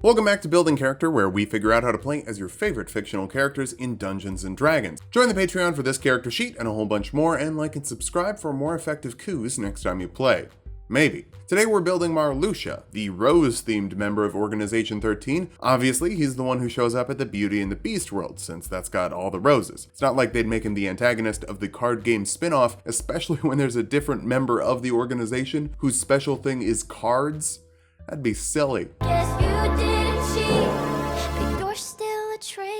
Welcome back to Building Character, where we figure out how to play as your favorite fictional characters in Dungeons & Dragons. Join the Patreon for this character sheet and a whole bunch more, and like and subscribe for more effective coups next time you play. Maybe. Today we're building Marluxia, the rose-themed member of Organization XIII. Obviously, he's the one who shows up at the Beauty and the Beast world, since that's got all the roses. It's not like they'd make him the antagonist of the card game spin-off, especially when there's a different member of the organization whose special thing is cards. That'd be silly. Guess you didn't cheat, but you're still a traitor.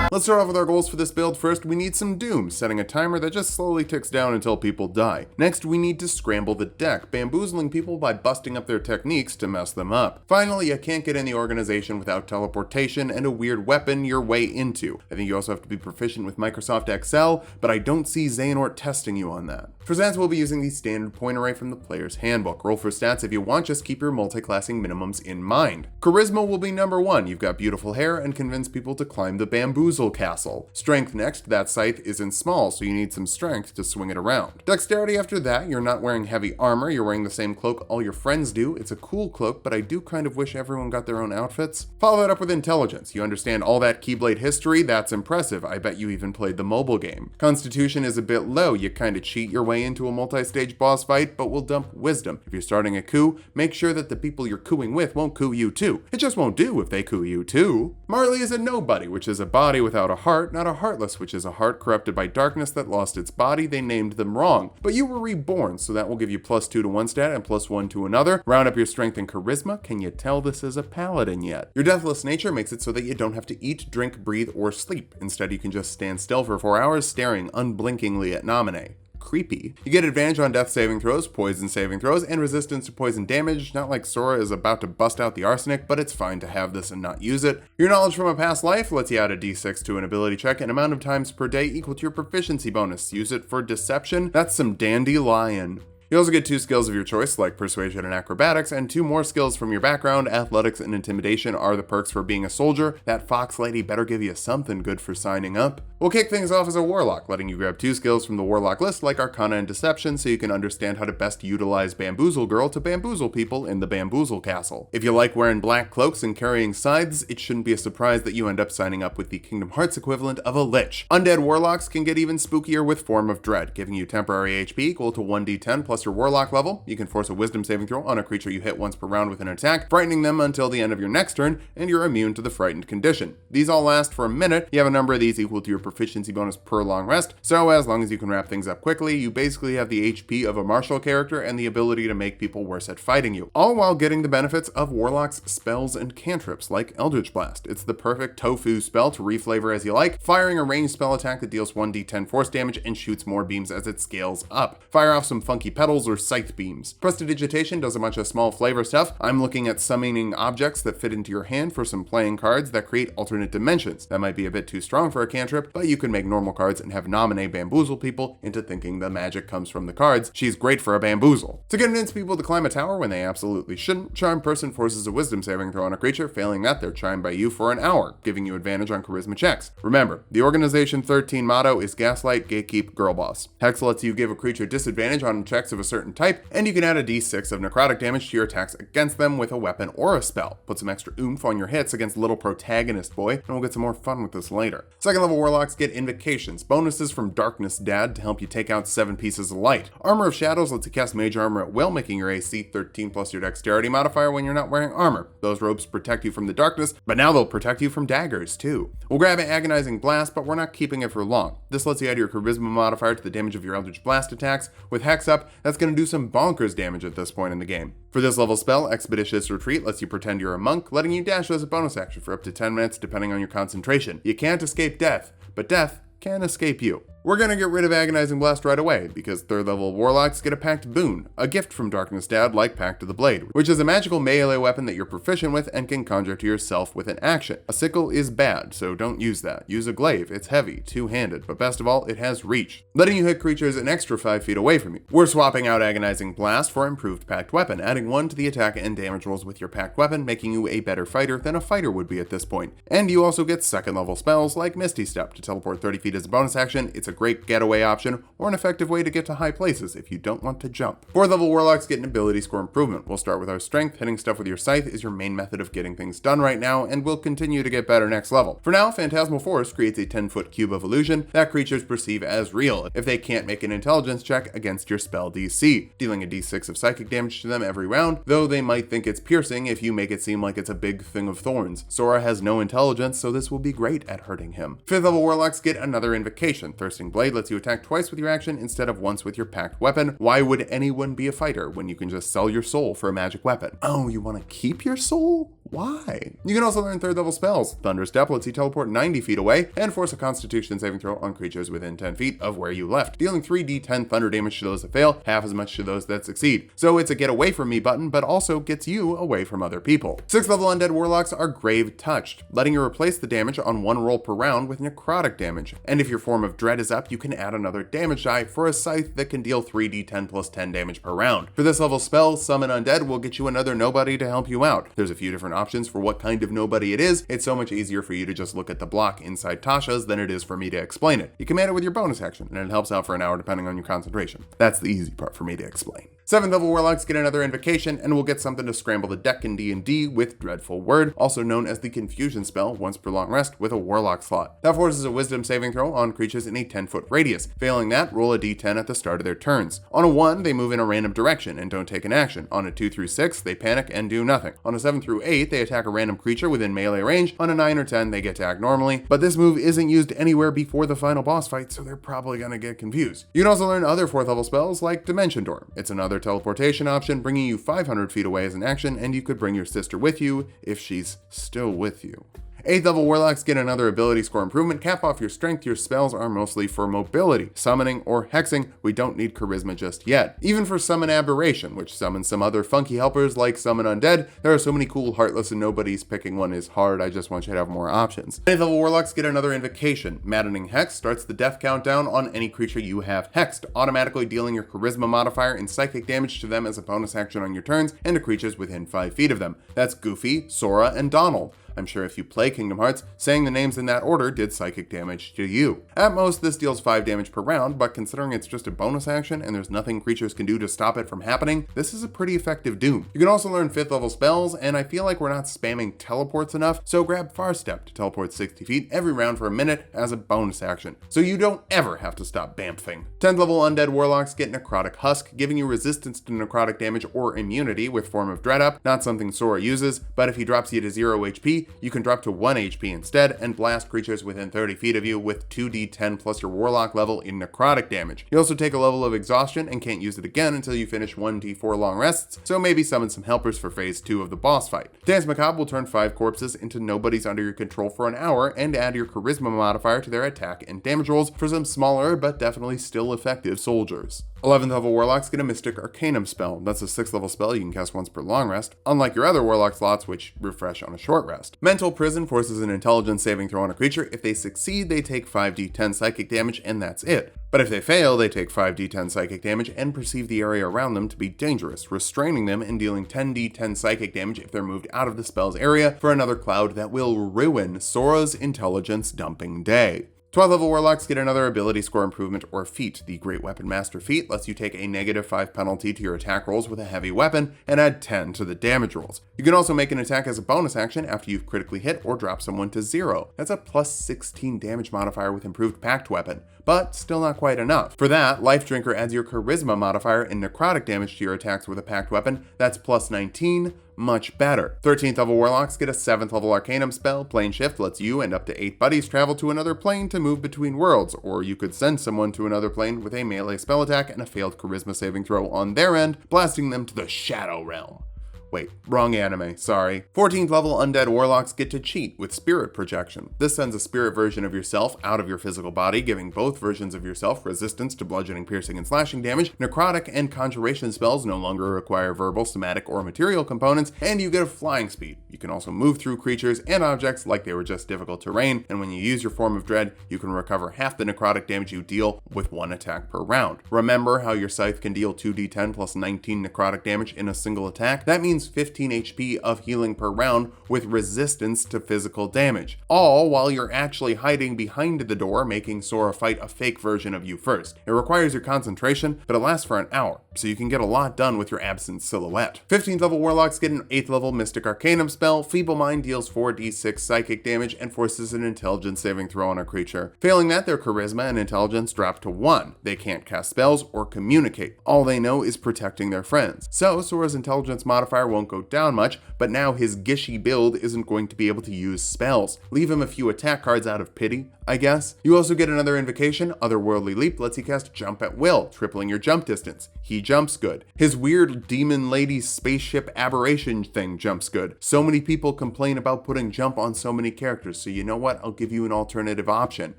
Let's start off with our goals for this build. First, we need some doom, setting a timer that just slowly ticks down until people die. Next, we need to scramble the deck, bamboozling people by busting up their techniques to mess them up. Finally, you can't get in the organization without teleportation and a weird weapon your way into. I think you also have to be proficient with Microsoft Excel, but I don't see Xehanort testing you on that. For stats, we'll be using the standard point array from the player's handbook. Roll for stats if you want, just keep your multi-classing minimums in mind. Charisma will be number 1. You've got beautiful hair and convince people to climb the bamboozle castle. Strength next, that scythe isn't small, so you need some strength to swing it around. Dexterity after that, you're not wearing heavy armor, you're wearing the same cloak all your friends do. It's a cool cloak, but I do kind of wish everyone got their own outfits. Follow that up with intelligence. You understand all that Keyblade history, that's impressive. I bet you even played the mobile game. Constitution is a bit low, you kind of cheat your way into a multi-stage boss fight, but we'll dump wisdom. If you're starting a coup, make sure that the people you're cooing with won't coup you too. It just won't do if they coup you too. Marley is a nobody, which is a body without a heart, not a heartless, which is a heart corrupted by darkness that lost its body. They named them wrong, but you were reborn, so that will give you +2 to one stat and +1 to another. Round up your strength and charisma. Can you tell this is a paladin yet? Your deathless nature makes it so that you don't have to eat, drink, breathe, or sleep. Instead, you can just stand still for 4 hours, staring unblinkingly at Naminé. Creepy. You get advantage on death saving throws, poison saving throws, and resistance to poison damage. Not like Sora is about to bust out the arsenic, but it's fine to have this and not use it. Your knowledge from a past life lets you add a d6 to an ability check, an amount of times per day equal to your proficiency bonus. Use it for deception. That's some dandelion. You also get 2 skills of your choice, like Persuasion and Acrobatics, and 2 more skills from your background. Athletics and Intimidation are the perks for being a soldier. That fox lady better give you something good for signing up. We'll kick things off as a Warlock, letting you grab 2 skills from the Warlock list, like Arcana and Deception, so you can understand how to best utilize Bamboozle Girl to bamboozle people in the Bamboozle Castle. If you like wearing black cloaks and carrying scythes, it shouldn't be a surprise that you end up signing up with the Kingdom Hearts equivalent of a Lich. Undead Warlocks can get even spookier with Form of Dread, giving you temporary HP equal to 1d10 plus your Warlock level. You can force a Wisdom saving throw on a creature you hit once per round with an attack, frightening them until the end of your next turn, and you're immune to the frightened condition. These all last for a minute. You have a number of these equal to your proficiency bonus per long rest, so as long as you can wrap things up quickly, you basically have the HP of a martial character and the ability to make people worse at fighting you, all while getting the benefits of Warlock's spells and cantrips like Eldritch Blast. It's the perfect tofu spell to reflavor as you like, firing a ranged spell attack that deals 1d10 force damage and shoots more beams as it scales up. Fire off some funky petals or scythe beams. Prestidigitation does a bunch of small flavor stuff. I'm looking at summoning objects that fit into your hand for some playing cards that create alternate dimensions. That might be a bit too strong for a cantrip, but you can make normal cards and have Naminé bamboozle people into thinking the magic comes from the cards. She's great for a bamboozle. To convince people to climb a tower when they absolutely shouldn't, Charm Person forces a wisdom saving throw on a creature. Failing that, they're charmed by you for an hour, giving you advantage on charisma checks. Remember, the Organization XIII motto is Gaslight, Gatekeep, Girl Boss. Hex lets you give a creature disadvantage on checks of a certain type, and you can add a d6 of necrotic damage to your attacks against them with a weapon or a spell. Put some extra oomph on your hits against little protagonist boy, and we'll get some more fun with this later. Second level Warlocks get Invocations, bonuses from Darkness Dad to help you take out 7 pieces of light. Armor of Shadows lets you cast Mage Armor at will, making your AC 13 plus your Dexterity modifier when you're not wearing armor. Those robes protect you from the darkness, but now they'll protect you from daggers too. We'll grab an Agonizing Blast, but we're not keeping it for long. This lets you add your Charisma modifier to the damage of your Eldritch Blast attacks. With Hex up, that's going to do some bonkers damage at this point in the game. For this level spell, Expeditious Retreat lets you pretend you're a monk, letting you dash as a bonus action for up to 10 minutes depending on your concentration. You can't escape death, but death can escape you. We're gonna get rid of Agonizing Blast right away, because 3rd level Warlocks get a Pact Boon, a gift from Darkness Dad like Pact of the Blade, which is a magical melee weapon that you're proficient with and can conjure to yourself with an action. A sickle is bad, so don't use that. Use a glaive, it's heavy, 2-handed, but best of all, it has reach, letting you hit creatures an extra 5 feet away from you. We're swapping out Agonizing Blast for Improved Pact Weapon, adding 1 to the attack and damage rolls with your Pact Weapon, making you a better fighter than a fighter would be at this point. And you also get 2nd level spells like Misty Step to teleport 30 feet as a bonus action. It's a great getaway option or an effective way to get to high places if you don't want to jump. 4th level Warlocks get an ability score improvement. We'll start with our strength. Hitting stuff with your scythe is your main method of getting things done right now, and will continue to get better next level. For now, Phantasmal Force creates a 10-foot cube of illusion that creatures perceive as real if they can't make an intelligence check against your spell DC, dealing a d6 of psychic damage to them every round, though they might think it's piercing if you make it seem like it's a big thing of thorns. Sora has no intelligence, so this will be great at hurting him. 5th level Warlocks get another invocation. Thirsting Blade lets you attack twice with your action instead of once with your packed weapon. Why would anyone be a fighter when you can just sell your soul for a magic weapon? Oh, you want to keep your soul? Why? You can also learn 3rd level spells. Thunderous Step lets you teleport 90 feet away and force a Constitution saving throw on creatures within 10 feet of where you left, dealing 3d10 thunder damage to those that fail, half as much to those that succeed. So it's a get away from me button, but also gets you away from other people. 6th level Undead Warlocks are Grave Touched, letting you replace the damage on one roll per round with necrotic damage. And if your Form of Dread is up, you can add another damage die for a scythe that can deal 3d10 plus 10 damage per round. For this level spell, Summon Undead will get you another nobody to help you out. There's a few different options for what kind of nobody it is. It's so much easier for you to just look at the block inside Tasha's than it is for me to explain it. You command it with your bonus action, and it helps out for an hour depending on your concentration. That's the easy part for me to explain. 7th level Warlocks get another invocation and will get something to scramble the deck in D&D with Dreadful Word, also known as the Confusion spell, once per long rest with a Warlock slot. That forces a Wisdom saving throw on creatures in a 10-foot radius. Failing that, roll a d10 at the start of their turns. On a 1, they move in a random direction and don't take an action. On a 2 through 6, they panic and do nothing. On a 7 through 8, they attack a random creature within melee range. On a 9 or 10, they get to act normally, but this move isn't used anywhere before the final boss fight, so they're probably gonna get confused. You can also learn other 4th level spells like Dimension Door. It's another teleportation option, bringing you 500 feet away as an action, and you could bring your sister with you if she's still with you. 8th level Warlocks get another ability score improvement. Cap off your strength. Your spells are mostly for mobility, summoning, or hexing. We don't need charisma just yet. Even for Summon Aberration, which summons some other funky helpers like Summon Undead, there are so many cool Heartless and Nobodies, picking one is hard. I just want you to have more options. 9th level Warlocks get another invocation. Maddening Hex starts the death countdown on any creature you have hexed, automatically dealing your charisma modifier and psychic damage to them as a bonus action on your turns and to creatures within 5 feet of them. That's Goofy, Sora, and Donald. I'm sure if you play Kingdom Hearts, saying the names in that order did psychic damage to you. At most, this deals 5 damage per round, but considering it's just a bonus action and there's nothing creatures can do to stop it from happening, this is a pretty effective doom. You can also learn 5th level spells, and I feel like we're not spamming teleports enough, so grab Far Step to teleport 60 feet every round for a minute as a bonus action, so you don't ever have to stop bamfing. 10th level Undead Warlocks get Necrotic Husk, giving you resistance to necrotic damage or immunity with Form of Dread up, not something Sora uses, but if he drops you to 0 HP, you can drop to 1 HP instead and blast creatures within 30 feet of you with 2d10 plus your Warlock level in necrotic damage. You also take a level of exhaustion and can't use it again until you finish 1d4 long rests, so maybe summon some helpers for phase 2 of the boss fight. Dance Macabre will turn 5 corpses into nobodies under your control for an hour and add your charisma modifier to their attack and damage rolls for some smaller but definitely still effective soldiers. 11th level Warlocks get a Mystic Arcanum spell. That's a 6th level spell you can cast once per long rest, unlike your other Warlock slots which refresh on a short rest. Mental Prison forces an intelligence saving throw on a creature. If they succeed, they take 5d10 psychic damage and that's it. But if they fail, they take 5d10 psychic damage and perceive the area around them to be dangerous, restraining them and dealing 10d10 psychic damage if they're moved out of the spell's area for another cloud that will ruin Sora's intelligence dumping day. 12th level Warlocks get another ability score improvement or feat. The Great Weapon Master feat lets you take a -5 penalty to your attack rolls with a heavy weapon and add 10 to the damage rolls. You can also make an attack as a bonus action after you've critically hit or drop someone to 0. That's a plus 16 damage modifier with improved packed weapon, but still not quite enough. For that, Life Drinker adds your charisma modifier and necrotic damage to your attacks with a packed weapon. That's plus 19. Much better. 13th level Warlocks get a 7th level Arcanum spell. Plane Shift lets you and up to 8 buddies travel to another plane to move between worlds, or you could send someone to another plane with a melee spell attack and a failed charisma saving throw on their end, blasting them to the Shadow Realm. Wait, wrong anime, sorry. 14th level Undead Warlocks get to cheat with Spirit Projection. This sends a spirit version of yourself out of your physical body, giving both versions of yourself resistance to bludgeoning, piercing, and slashing damage. Necrotic and conjuration spells no longer require verbal, somatic, or material components, and you get a flying speed. You can also move through creatures and objects like they were just difficult terrain, and when you use your Form of Dread, you can recover half the necrotic damage you deal with 1 attack per round. Remember how your scythe can deal 2d10 plus 19 necrotic damage in a single attack? That means lose 15 HP of healing per round with resistance to physical damage, all while you're actually hiding behind the door, making Sora fight a fake version of you first. It requires your concentration, but it lasts for an hour, so you can get a lot done with your absent silhouette. 15th level Warlocks get an 8th level Mystic Arcanum spell. Feeble Mind deals 4d6 psychic damage and forces an intelligence saving throw on a creature. Failing that, their charisma and intelligence drop to 1. They can't cast spells or communicate. All they know is protecting their friends. So Sora's intelligence modifier won't go down much, but now his gishy build isn't going to be able to use spells. Leave him a few attack cards out of pity, I guess. You also get another invocation. Otherworldly Leap lets you cast Jump at will, tripling your jump distance. He jumps good. His weird demon lady spaceship aberration thing jumps good. So many people complain about putting jump on so many characters, so you know what? I'll give you an alternative option.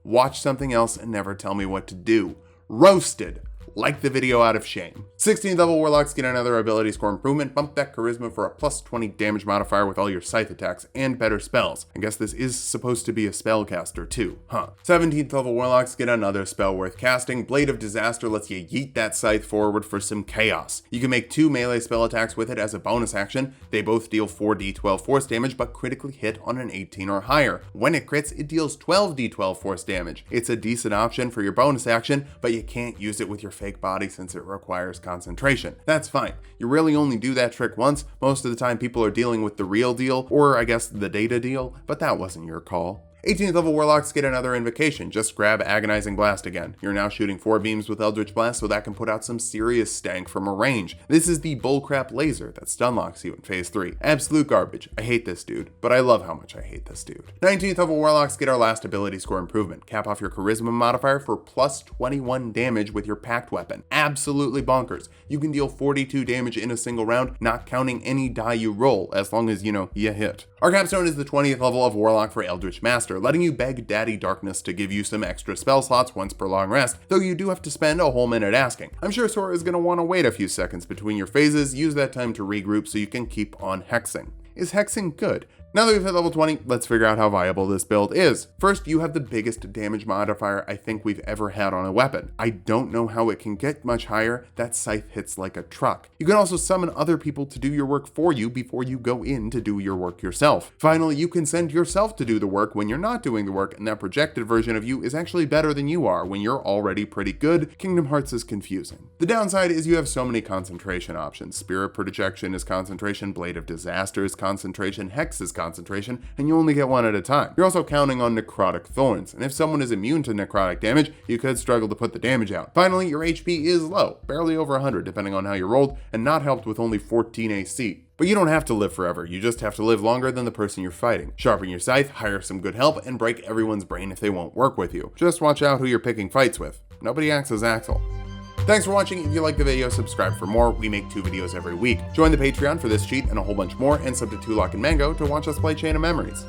Watch something else and never tell me what to do. Roasted. Like the video out of shame. 16th level Warlocks get another ability score improvement. Bump that charisma for a plus 20 damage modifier with all your scythe attacks and better spells. I guess this is supposed to be a spellcaster too, huh? 17th level Warlocks get another spell worth casting. Blade of Disaster lets you yeet that scythe forward for some chaos. You can make 2 melee spell attacks with it as a bonus action. They both deal 4d12 force damage, but critically hit on an 18 or higher. When it crits, it deals 12d12 force damage. It's a decent option for your bonus action, but you can't use it with your fake body since it requires concentration. That's fine. You really only do that trick once. Most of the time people are dealing with the real deal, or I guess the data deal, but that wasn't your call. 18th level Warlocks get another invocation. Just grab Agonizing Blast again. You're now shooting 4 beams with Eldritch Blast, so that can put out some serious stank from a range. This is the bullcrap laser that stun locks you in phase 3. Absolute garbage. I hate this dude, but I love how much I hate this dude. 19th level Warlocks get our last ability score improvement. Cap off your charisma modifier for plus 21 damage with your packed weapon. Absolutely bonkers. You can deal 42 damage in a single round, not counting any die you roll, as long as, you hit. Our Capstone is the 20th level of Warlock for Eldritch Master, letting you beg Daddy Darkness to give you some extra spell slots once per long rest, though you do have to spend a whole minute asking. I'm sure Sora is going to want to wait a few seconds between your phases. Use that time to regroup so you can keep on hexing. Is hexing good? Now that we've hit level 20, let's figure out how viable this build is. First, you have the biggest damage modifier I think we've ever had on a weapon. I don't know how it can get much higher. That scythe hits like a truck. You can also summon other people to do your work for you before you go in to do your work yourself. Finally, you can send yourself to do the work when you're not doing the work, and that projected version of you is actually better than you are when you're already pretty good. Kingdom Hearts is confusing. The downside is you have so many concentration options. Spirit Projection is concentration, Blade of Disaster is concentration, Hex is concentration, and you only get one at a time. You're also counting on Necrotic Thorns, and if someone is immune to necrotic damage, you could struggle to put the damage out. Finally, your HP is low, barely over 100 depending on how you rolled, and not helped with only 14 AC. But you don't have to live forever, you just have to live longer than the person you're fighting. Sharpen your scythe, hire some good help, and break everyone's brain if they won't work with you. Just watch out who you're picking fights with. Nobody acts as Axel. Thanks for watching. If you like the video, subscribe for more. We make 2 videos every week. Join the Patreon for this cheat and a whole bunch more, and sub to Tulok and Mango to watch us play Chain of Memories.